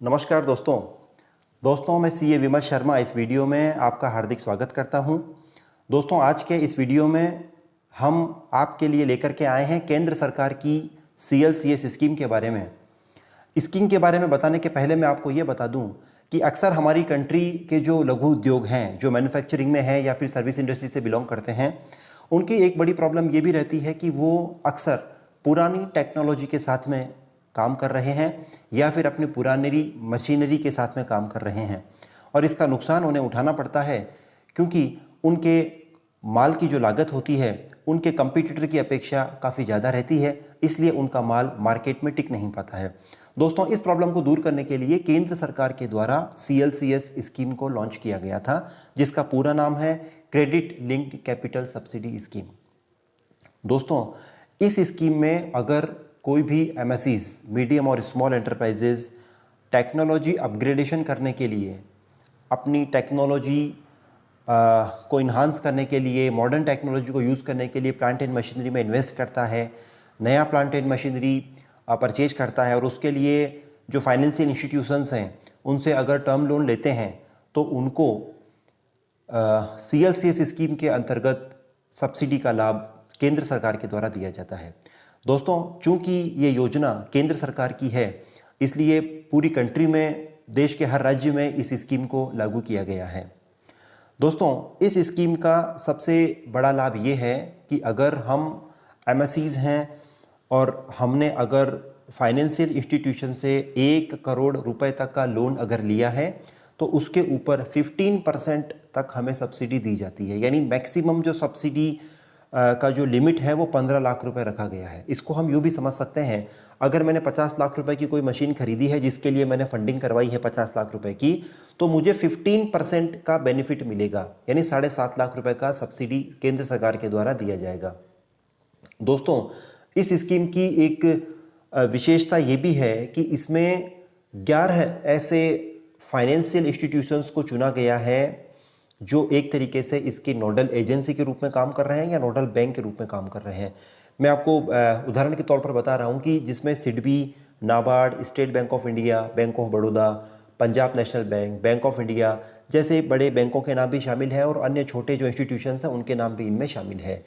नमस्कार दोस्तों मैं सीए विमल शर्मा इस वीडियो में आपका हार्दिक स्वागत करता हूं। दोस्तों आज के इस वीडियो में हम आपके लिए लेकर के आए हैं केंद्र सरकार की CLCS स्कीम के बारे में। स्कीम के बारे में बताने के पहले मैं आपको ये बता दूं कि अक्सर हमारी कंट्री के जो लघु उद्योग हैं, जो मैन्युफैक्चरिंग में हैं या फिर सर्विस इंडस्ट्री से बिलोंग करते हैं, उनकी एक बड़ी प्रॉब्लम ये भी रहती है कि वो अक्सर पुरानी टेक्नोलॉजी के साथ में काम कर रहे हैं या फिर अपनी पुरानी मशीनरी के साथ में काम कर रहे हैं और इसका नुकसान उन्हें उठाना पड़ता है क्योंकि उनके माल की जो लागत होती है उनके कंपटीटर की अपेक्षा काफ़ी ज़्यादा रहती है, इसलिए उनका माल मार्केट में टिक नहीं पाता है। दोस्तों इस प्रॉब्लम को दूर करने के लिए केंद्र सरकार के द्वारा CLCS स्कीम को लॉन्च किया गया था, जिसका पूरा नाम है credit linked capital subsidy scheme. दोस्तों इस स्कीम में अगर कोई भी MSEs, मीडियम और स्मॉल एंटरप्राइजेज, टेक्नोलॉजी अपग्रेडेशन करने के लिए, अपनी टेक्नोलॉजी को इन्हांस करने के लिए, मॉडर्न टेक्नोलॉजी को यूज़ करने के लिए प्लांट एंड मशीनरी में इन्वेस्ट करता है, नया प्लांट एंड मशीनरी परचेज करता है और उसके लिए जो फाइनेंशियल इंस्टीट्यूशंस हैं उनसे अगर टर्म लोन लेते हैं तो उनको CLCS स्कीम के अंतर्गत सब्सिडी का लाभ केंद्र सरकार के द्वारा दिया जाता है। दोस्तों चूंकि ये योजना केंद्र सरकार की है, इसलिए पूरी कंट्री में, देश के हर राज्य में इस स्कीम को लागू किया गया है। दोस्तों इस स्कीम का सबसे बड़ा लाभ ये है कि अगर हम MSEs हैं और हमने अगर फाइनेंशियल इंस्टीट्यूशन से 1 करोड़ रुपए तक का लोन अगर लिया है तो उसके ऊपर 15% तक हमें सब्सिडी दी जाती है। यानी मैक्सिमम जो सब्सिडी का जो लिमिट है वो 15 लाख रुपए रखा गया है। इसको हम यूँ भी समझ सकते हैं, अगर मैंने 50 लाख रुपए की कोई मशीन खरीदी है जिसके लिए मैंने फंडिंग करवाई है 50 लाख रुपए की, तो मुझे 15% का बेनिफिट मिलेगा, यानी 7.5 लाख रुपए का सब्सिडी केंद्र सरकार के द्वारा दिया जाएगा। दोस्तों इस स्कीम की एक विशेषता ये भी है कि इसमें 11 ऐसे फाइनेंशियल इंस्टीट्यूशंस को चुना गया है जो एक तरीके से इसकी नोडल एजेंसी के रूप में काम कर रहे हैं या नोडल बैंक के रूप में काम कर रहे हैं। मैं आपको उदाहरण के तौर पर बता रहा हूं कि जिसमें SIDBI, NABARD, state bank of India, bank of Baroda, Punjab national bank, bank of India जैसे बड़े बैंकों के नाम भी शामिल है और अन्य छोटे जो इंस्टीट्यूशंस हैं उनके नाम भी इनमें शामिल है।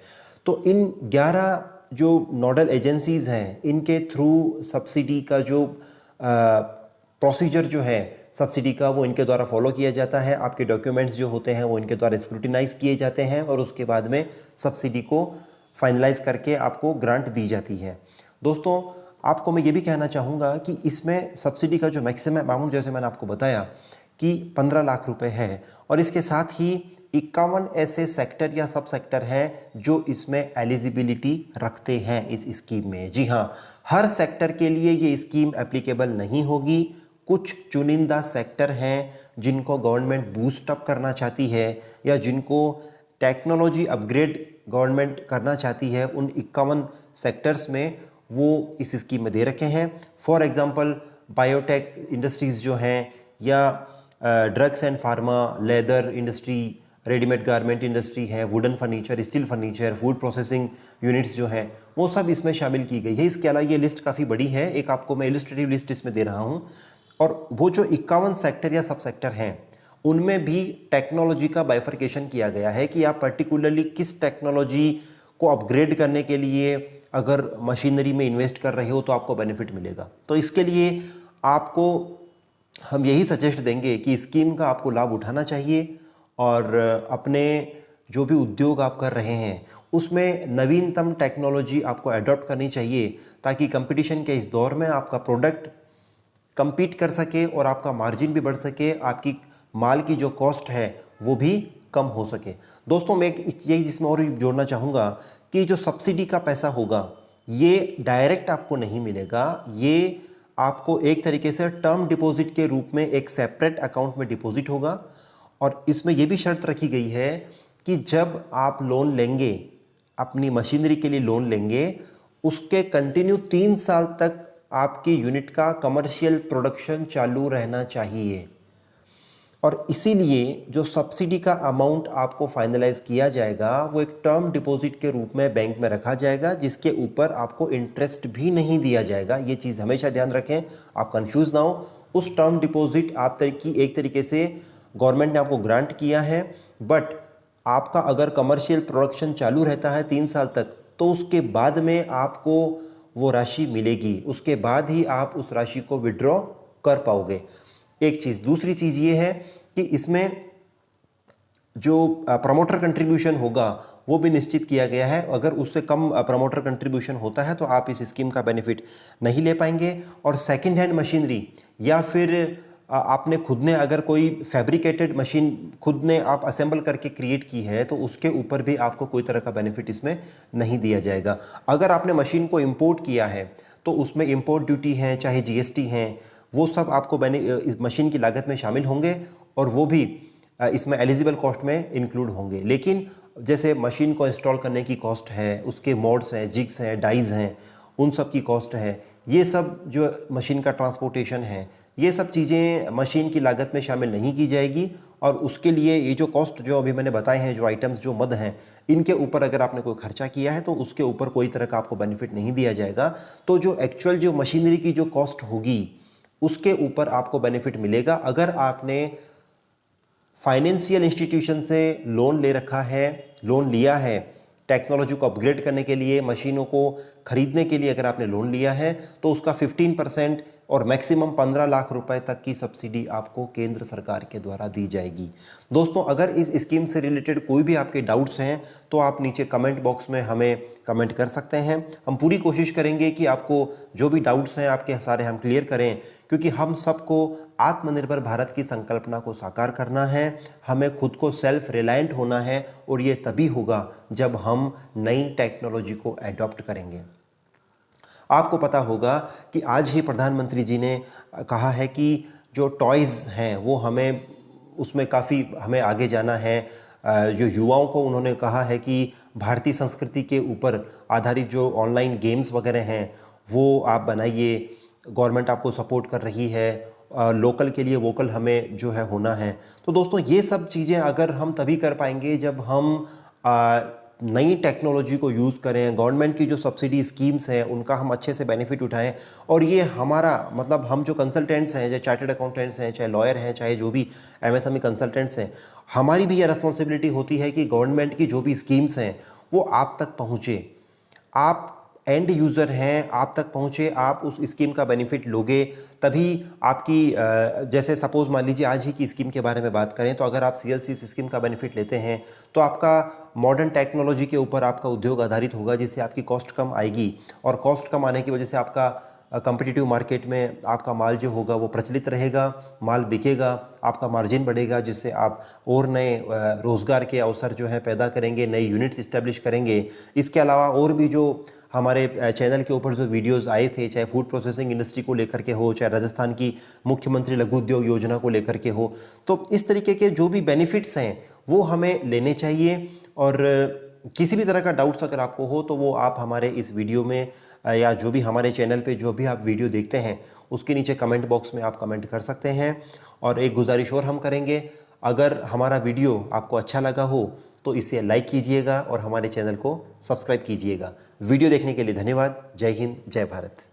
तो इन 11 जो नोडल एजेंसीज़ हैं इनके थ्रू सब्सिडी का जो प्रोसीजर जो है सब्सिडी का वो इनके द्वारा फॉलो किया जाता है। आपके डॉक्यूमेंट्स जो होते हैं वो इनके द्वारा स्क्रूटिनाइज किए जाते हैं और उसके बाद में सब्सिडी को फाइनलाइज करके आपको ग्रांट दी जाती है। दोस्तों आपको मैं ये भी कहना चाहूँगा कि इसमें सब्सिडी का जो मैक्सिमम अमाउंट, जैसे मैंने आपको बताया कि 15 लाख रुपए है और इसके साथ ही 51 ऐसे सेक्टर या सब सेक्टर हैं जो इसमें एलिजिबिलिटी रखते हैं इस स्कीम में। जी हाँ, हर सेक्टर के लिए ये स्कीम एप्लीकेबल नहीं होगी। कुछ चुनिंदा सेक्टर हैं जिनको गवर्नमेंट बूस्ट अप करना चाहती है या जिनको टेक्नोलॉजी अपग्रेड गवर्नमेंट करना चाहती है, उन 51 सेक्टर्स में वो इस स्कीम में दे रखे हैं। फॉर एग्जांपल बायोटेक इंडस्ट्रीज़ जो हैं या drugs and pharma, leather industry, readymade garment industry है, wooden furniture, steel furniture, food processing units जो हैं वो सब इसमें शामिल की गई है। इसके अलावा ये लिस्ट काफ़ी बड़ी है, एक आपको मैं इलस्ट्रेटिव लिस्ट इसमें दे रहा हूँ। और वो जो 51 सेक्टर या सब सेक्टर हैं उनमें भी टेक्नोलॉजी का बाइफर्केशन किया गया है कि आप पर्टिकुलरली किस टेक्नोलॉजी को अपग्रेड करने के लिए अगर मशीनरी में इन्वेस्ट कर रहे हो तो आपको बेनिफिट मिलेगा। तो इसके लिए आपको हम यही सजेस्ट देंगे कि स्कीम का आपको लाभ उठाना चाहिए और अपने जो भी उद्योग आप कर रहे हैं उसमें नवीनतम टेक्नोलॉजी आपको अडॉप्ट करनी चाहिए ताकि कंपटीशन के इस दौर में आपका प्रोडक्ट compete कर सके और आपका मार्जिन भी बढ़ सके, आपकी माल की जो कॉस्ट है वो भी कम हो सके। दोस्तों मैं यही जिसमें और जोड़ना चाहूँगा कि जो सब्सिडी का पैसा होगा ये डायरेक्ट आपको नहीं मिलेगा, ये आपको एक तरीके से टर्म डिपॉजिट के रूप में एक सेपरेट अकाउंट में डिपॉजिट होगा और इसमें ये भी शर्त रखी गई है कि जब आप लोन लेंगे, अपनी मशीनरी के लिए लोन लेंगे, उसके कंटिन्यू 3 साल तक आपकी यूनिट का कमर्शियल प्रोडक्शन चालू रहना चाहिए। और इसीलिए जो सब्सिडी का अमाउंट आपको फाइनलाइज किया जाएगा वो एक टर्म डिपॉजिट के रूप में बैंक में रखा जाएगा जिसके ऊपर आपको इंटरेस्ट भी नहीं दिया जाएगा। ये चीज़ हमेशा ध्यान रखें, आप कंफ्यूज ना हो। उस टर्म डिपॉजिट आप की एक तरीके से गवर्नमेंट ने आपको ग्रांट किया है, बट आपका अगर कमर्शियल प्रोडक्शन चालू रहता है 3 साल तक तो उसके बाद में आपको वो राशि मिलेगी, उसके बाद ही आप उस राशि को विड्रॉ कर पाओगे। एक चीज़। दूसरी चीज़ ये है कि इसमें जो प्रमोटर कंट्रीब्यूशन होगा वो भी निश्चित किया गया है। अगर उससे कम प्रमोटर कंट्रीब्यूशन होता है तो आप इस स्कीम का बेनिफिट नहीं ले पाएंगे। और सेकंड हैंड मशीनरी या फिर आपने खुद ने अगर कोई फैब्रिकेटेड मशीन खुद ने आप असेंबल करके क्रिएट की है तो उसके ऊपर भी आपको कोई तरह का बेनिफिट इसमें नहीं दिया जाएगा। अगर आपने मशीन को इंपोर्ट किया है तो उसमें इंपोर्ट ड्यूटी है, चाहे जीएसटी है, वो सब आपको इस मशीन की लागत में शामिल होंगे और वो भी इसमें एलिजिबल कॉस्ट में इंक्लूड होंगे। लेकिन जैसे मशीन को इंस्टॉल करने की कॉस्ट है, उसके मोड्स हैं, जिग्स हैं, डाइज हैं, उन सब की कॉस्ट है, ये सब जो मशीन का ट्रांसपोर्टेशन है, ये सब चीज़ें मशीन की लागत में शामिल नहीं की जाएगी। और उसके लिए ये जो कॉस्ट जो अभी मैंने बताए हैं, जो आइटम्स जो मद हैं, इनके ऊपर अगर आपने कोई खर्चा किया है तो उसके ऊपर कोई तरह का आपको बेनिफिट नहीं दिया जाएगा। तो जो एक्चुअल जो मशीनरी की जो कॉस्ट होगी उसके ऊपर आपको बेनिफिट मिलेगा। अगर आपने फाइनेंशियल इंस्टीट्यूशन से लोन ले रखा है, लोन लिया है टेक्नोलॉजी को अपग्रेड करने के लिए, मशीनों को खरीदने के लिए, अगर आपने लोन लिया है तो उसका 15% और मैक्सिमम 15 लाख रुपए तक की सब्सिडी आपको केंद्र सरकार के द्वारा दी जाएगी। दोस्तों, अगर इस स्कीम से रिलेटेड कोई भी आपके डाउट्स हैं तो आप नीचे कमेंट बॉक्स में हमें कमेंट कर सकते हैं। हम पूरी कोशिश करेंगे कि आपको जो भी डाउट्स हैं आपके सारे हम क्लियर करें, क्योंकि हम सबको आत्मनिर्भर भारत की संकल्पना को साकार करना है। हमें खुद को सेल्फ रिलायंट होना है और ये तभी होगा जब हम नई टेक्नोलॉजी को एडॉप्ट करेंगे। आपको पता होगा कि आज ही प्रधानमंत्री जी ने कहा है कि जो टॉयज़ हैं वो हमें उसमें काफ़ी हमें आगे जाना है। जो युवाओं को उन्होंने कहा है कि भारतीय संस्कृति के ऊपर आधारित जो ऑनलाइन गेम्स वगैरह हैं वो आप बनाइए। गवर्नमेंट आपको सपोर्ट कर रही है। लोकल के लिए वोकल हमें जो है होना है। तो दोस्तों, ये सब चीज़ें अगर हम तभी कर पाएंगे जब हम नई टेक्नोलॉजी को यूज़ करें, गवर्नमेंट की जो सब्सिडी स्कीम्स हैं उनका हम अच्छे से बेनिफिट उठाएं। और ये हमारा मतलब हम जो कंसल्टेंट्स हैं, चाहे चार्टर्ड अकाउंटेंट्स हैं, चाहे लॉयर हैं, चाहे जो भी एमएसएमई कंसल्टेंट्स हैं, हमारी भी ये रिस्पॉन्सिबिलिटी होती है कि गवर्नमेंट की जो भी स्कीम्स हैं वो आप तक पहुँचे। आप एंड यूज़र हैं, आप तक पहुँचे, आप उस स्कीम का बेनिफिट लोगे तभी आपकी जैसे सपोज़ मान लीजिए आज ही की स्कीम के बारे में बात करें तो अगर आप सीएलसी इस स्कीम का बेनिफिट लेते हैं तो आपका मॉडर्न टेक्नोलॉजी के ऊपर आपका उद्योग आधारित होगा, जिससे आपकी कॉस्ट कम आएगी। और कॉस्ट कम आने की वजह से आपका कम्पिटिटिव मार्केट में आपका माल जो होगा वो प्रचलित रहेगा, माल बिकेगा, आपका मार्जिन बढ़ेगा, जिससे आप और नए रोज़गार के अवसर जो है पैदा करेंगे, नई यूनिट इस्टेब्लिश करेंगे। इसके अलावा और भी जो हमारे चैनल के ऊपर जो वीडियोस आए थे, चाहे फूड प्रोसेसिंग इंडस्ट्री को लेकर के हो, चाहे राजस्थान की मुख्यमंत्री लघु उद्योग योजना को लेकर के हो, तो इस तरीके के जो भी बेनिफिट्स हैं वो हमें लेने चाहिए। और किसी भी तरह का डाउट्स अगर आपको हो तो वो आप हमारे इस वीडियो में या जो भी हमारे चैनल पे जो भी आप वीडियो देखते हैं उसके नीचे कमेंट बॉक्स में आप कमेंट कर सकते हैं। और एक गुजारिश और हम करेंगे, अगर हमारा वीडियो आपको अच्छा लगा हो तो इसे लाइक कीजिएगा और हमारे चैनल को सब्सक्राइब कीजिएगा। वीडियो देखने के लिए धन्यवाद। जय हिंद, जय भारत।